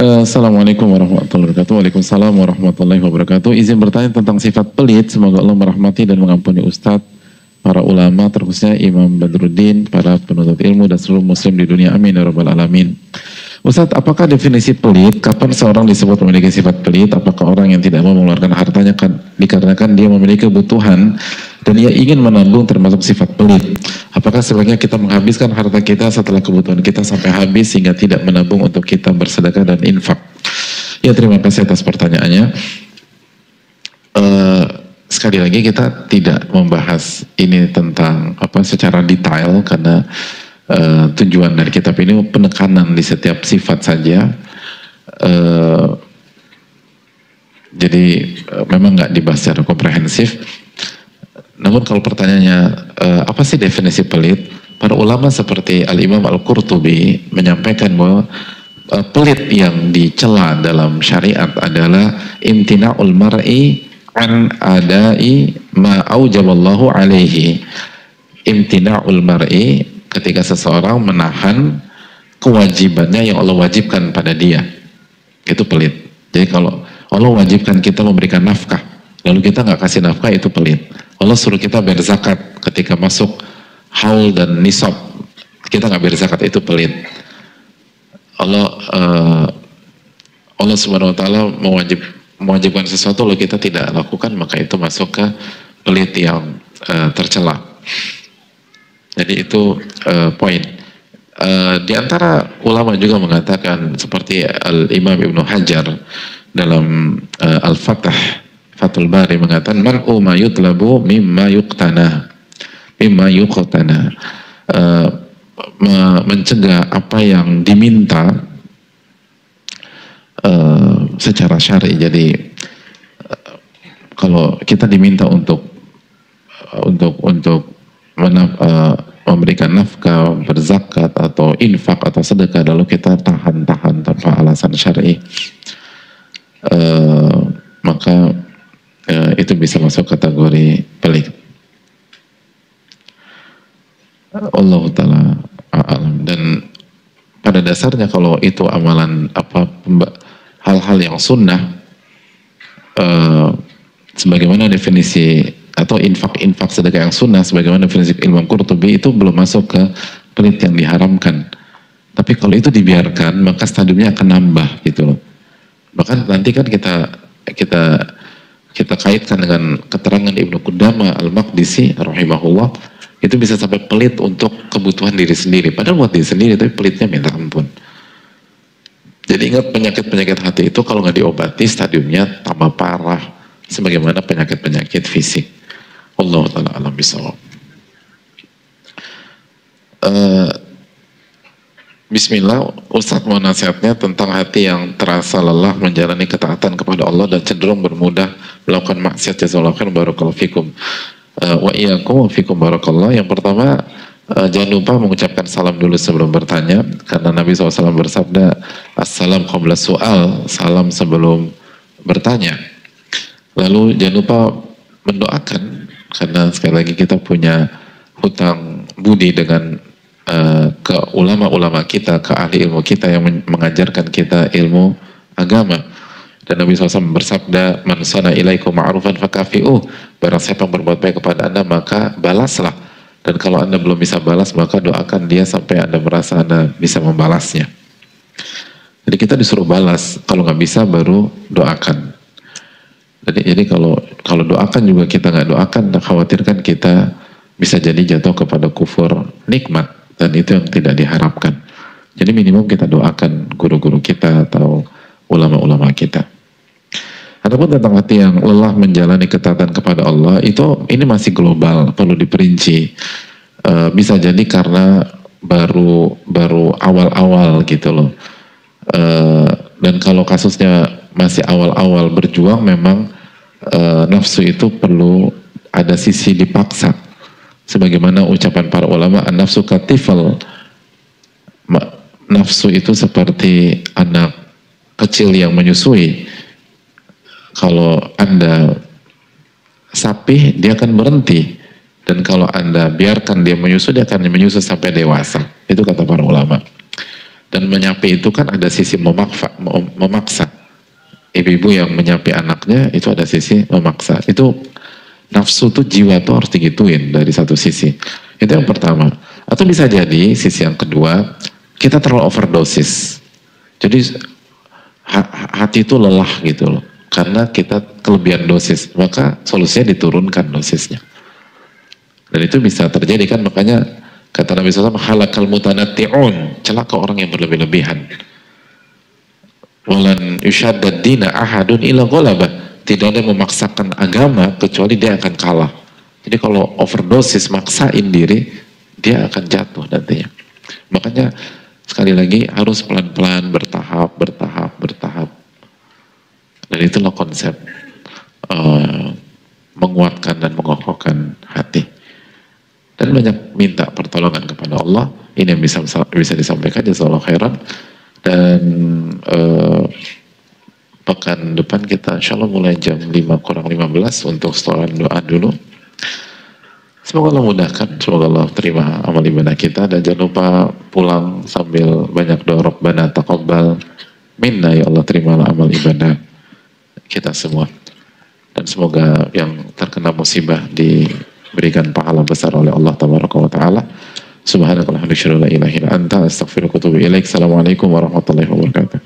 Assalamualaikum warahmatullahi wabarakatuh. Waalaikumsalam warahmatullahi wabarakatuh. Izin bertanya tentang sifat pelit. Semoga Allah merahmati dan mengampuni Ustadz, para ulama, terkhususnya Imam Badruddin, para penuntut ilmu dan seluruh muslim di dunia. Amin ya rabbal alamin. Ustadz, apakah definisi pelit? Kapan seorang disebut memiliki sifat pelit? Apakah orang yang tidak mau mengeluarkan hartanya dikarenakan dia memiliki kebutuhan dan ia ingin menabung termasuk sifat pelit? Apakah sebaiknya kita menghabiskan harta kita setelah kebutuhan kita sampai habis sehingga tidak menabung untuk kita bersedekah dan infak? Ya, terima kasih atas pertanyaannya. Sekali lagi kita tidak membahas ini tentang secara detail karena tujuan dari kitab ini penekanan di setiap sifat saja. Jadi memang nggak dibahas secara komprehensif. Namun kalau pertanyaannya apa sih definisi pelit? Para ulama seperti Al-Imam Al-Qurtubi menyampaikan bahwa pelit yang dicela dalam syariat adalah imtina'ul mar'i an adai ma aujaballahu alaihi. Imtina'ul mar'i, ketika seseorang menahan kewajibannya yang Allah wajibkan pada dia, itu pelit. Jadi kalau Allah wajibkan kita memberikan nafkah, lalu kita nggak kasih nafkah, itu pelit. Allah suruh kita berzakat, ketika masuk haul dan nisab kita nggak berzakat, itu pelit. Allah Subhanahu Wa Taala mewajibkan sesuatu lalu kita tidak lakukan, maka itu masuk ke pelit yang tercela. Jadi itu poin. Di antara ulama juga mengatakan seperti Al-Imam Ibnu Hajar dalam Fathul Bari mengatakan man'u ma yutlabu mimma yuqtana, mencegah apa yang diminta secara syar'i. Jadi kalau kita diminta untuk memberikan nafkah, berzakat atau infak atau sedekah, lalu kita tahan tanpa alasan syar'i, maka itu bisa masuk kategori pelit. Allah Ta'ala a'lam. Dan pada dasarnya kalau itu amalan hal-hal yang sunnah, sebagaimana definisi atau infak sedekah yang sunnah sebagaimana definisi Imam Qurtubi, itu belum masuk ke pelit yang diharamkan. Tapi kalau itu dibiarkan, maka stadiumnya akan nambah gitu loh. Bahkan nanti kan kita kaitkan dengan keterangan Ibnu Qudamah Al-Maqdisi rahimahullah, itu bisa sampai pelit untuk kebutuhan diri sendiri, padahal buat diri sendiri, tapi pelitnya minta ampun. Jadi ingat, penyakit-penyakit hati itu kalau nggak diobati stadiumnya tambah parah sebagaimana penyakit-penyakit fisik. Allah Ta'ala alam bisawab. Bismillah, Ustadz mau nasihatnya tentang hati yang terasa lelah menjalani ketaatan kepada Allah dan cenderung bermudah melakukan maksiat. Jazakallahu khairan, barakallahu fikum. Wa iyyakum wa fikum barakallah. Yang pertama, jangan lupa mengucapkan salam dulu sebelum bertanya, karena Nabi SAW bersabda, assalam qabla su'al, salam sebelum bertanya. Lalu jangan lupa mendoakan, karena sekali lagi kita punya hutang budi dengan ke ulama-ulama kita, ke ahli ilmu kita yang mengajarkan kita ilmu agama. Dan Nabi SAW bersabda, man sana ilaikum ma'rufan fakafi'uh, barang siapa yang berbuat baik kepada anda maka balaslah, dan kalau anda belum bisa balas maka doakan dia sampai anda merasa anda bisa membalasnya. Jadi kita disuruh balas, kalau nggak bisa baru doakan. Jadi kalau doakan juga kita nggak doakan, khawatirkan kita bisa jadi jatuh kepada kufur nikmat, dan itu yang tidak diharapkan. Jadi minimum kita doakan guru-guru kita atau ulama-ulama kita. Adapun tentang hati yang lelah menjalani ketaatan kepada Allah, ini masih global, perlu diperinci. Bisa jadi karena baru awal-awal gitu loh. Dan kalau kasusnya masih awal-awal berjuang, memang nafsu itu perlu ada sisi dipaksa. Sebagaimana ucapan para ulama, an-nafsu katifal, nafsu itu seperti anak kecil yang menyusui. Kalau anda sapih, dia akan berhenti, dan kalau anda biarkan dia menyusu, dia akan menyusu sampai dewasa. Itu kata para ulama. Dan menyapi itu kan ada sisi memaksa. Ibu-ibu yang menyapi anaknya itu ada sisi memaksa. Itu nafsu tuh, jiwa tuh harus digituin dari satu sisi. Itu yang pertama. Atau bisa jadi sisi yang kedua, kita terlalu overdosis. Jadi hati itu lelah gitu loh. Karena kita kelebihan dosis, maka solusinya diturunkan dosisnya. Dan itu bisa terjadi kan, makanya kata Nabi SAW, halakal mutanatti'un, celaka orang yang berlebih-lebihan. Walan yushaddad dina ahadun ila ghalabah, tidak ada yang memaksakan agama kecuali dia akan kalah. Jadi kalau overdosis maksain diri, dia akan jatuh nantinya. Makanya sekali lagi harus pelan-pelan, bertahap. Dan itulah konsep menguatkan dan mengokohkan hati. Dan banyak minta pertolongan kepada Allah. Ini yang bisa disampaikan, jazakallahu khairan. Dan pekan depan kita insya Allah mulai jam 5 kurang 15 untuk setoran doa dulu. Semoga Allah mudahkan, semoga Allah terima amal ibadah kita, dan jangan lupa pulang sambil banyak doa Rabbana taqabbal minna, ya Allah terimalah amal ibadah kita semua. Dan semoga yang terkena musibah diberikan pahala besar oleh Allah tabaraka wa ta'ala. Subhanakallahumma wa bihamdika, la ilaha illa anta, astaghfiruka wa atubu ilaik. Assalamualaikum warahmatullahi wabarakatuh.